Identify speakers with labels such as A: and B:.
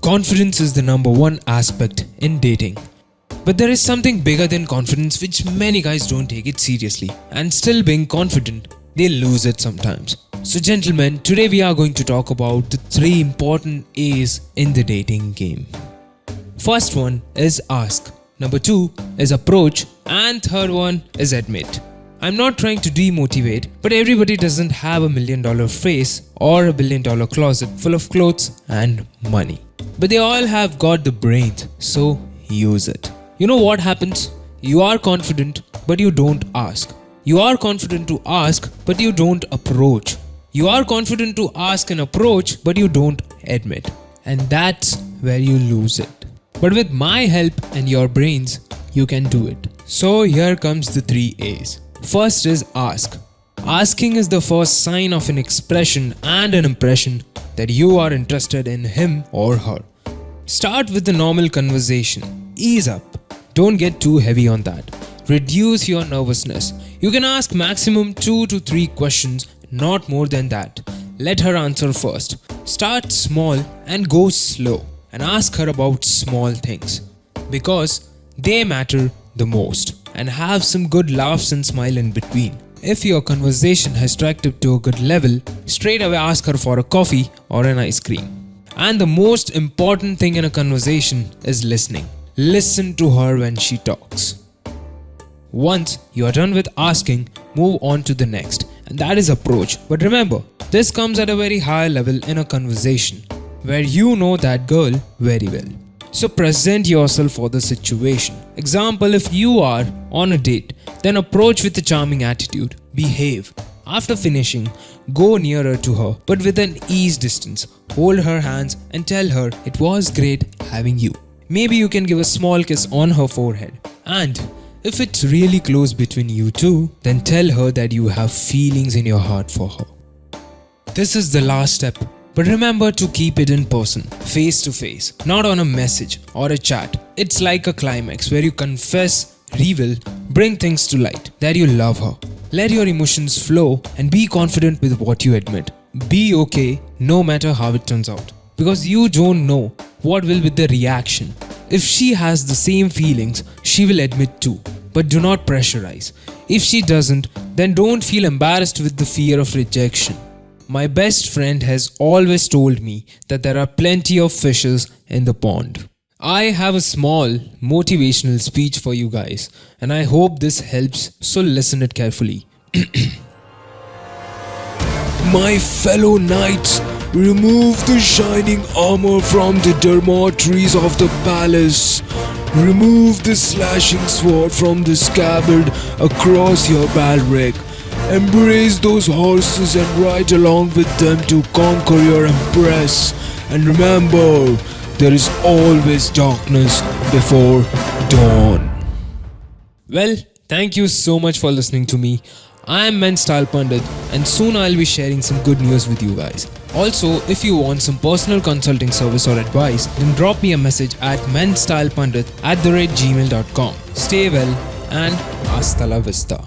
A: Confidence is the number one aspect in dating. But there is something bigger than confidence which many guys don't take it seriously, and still being confident, they lose it sometimes. So gentlemen, today we are going to talk about the 3 important A's in the dating game. First one is ask, number 2 is approach, and third one is admit. I'm not trying to demotivate, but everybody doesn't have $1 million face or $1 billion closet full of clothes and money. But they all have got the brains, so use it. You know what happens? You are confident, but you don't ask. You are confident to ask, but you don't approach. You are confident to ask and approach, but you don't admit. And that's where you lose it. But with my help and your brains, you can do it. So here comes the 3 A's. First is ask. Asking is the first sign of an expression and an impression that you are interested in him or her. Start with the normal conversation. Ease up. Don't get too heavy on that. Reduce your nervousness. You can ask maximum 2 to 3 questions, not more than that. Let her answer first. Start small and go slow, and ask her about small things because they matter the most, and have some good laughs and smile in between. If your conversation has tracked up to a good level, straight away ask her for a coffee or an ice cream. And the most important thing in a conversation is listening. Listen to her when she talks. Once you are done with asking, move on to the next, and that is approach. But remember, this comes at a very high level in a conversation where you know that girl very well. So present yourself for the situation. Example, if you are on a date, then approach with a charming attitude. Behave. After finishing, go nearer to her, but with an ease distance. Hold her hands and tell her it was great having you. Maybe you can give a small kiss on her forehead. And if it's really close between you two, then tell her that you have feelings in your heart for her. This is the last step. But remember to keep it in person, face to face, not on a message or a chat. It's like a climax where you confess, reveal, bring things to light, that you love her. Let your emotions flow and be confident with what you admit. Be okay no matter how it turns out, because you don't know what will be the reaction. If she has the same feelings, she will admit too, but do not pressurize. If she doesn't, then don't feel embarrassed with the fear of rejection. My best friend has always told me that there are plenty of fishes in the pond. I have a small motivational speech for you guys, and I hope this helps, so listen it carefully. My fellow knights, remove the shining armor from the dormitories of the palace. Remove the slashing sword from the scabbard across your barrack. Embrace those horses and ride along with them to conquer your empress. And remember, there is always darkness before dawn. Well, thank you so much for listening to me. I am MenStylePundit, and soon I'll be sharing some good news with you guys. Also, if you want some personal consulting service or advice, then drop me a message at MenStylePundit@gmail.com. Stay well and hasta la vista.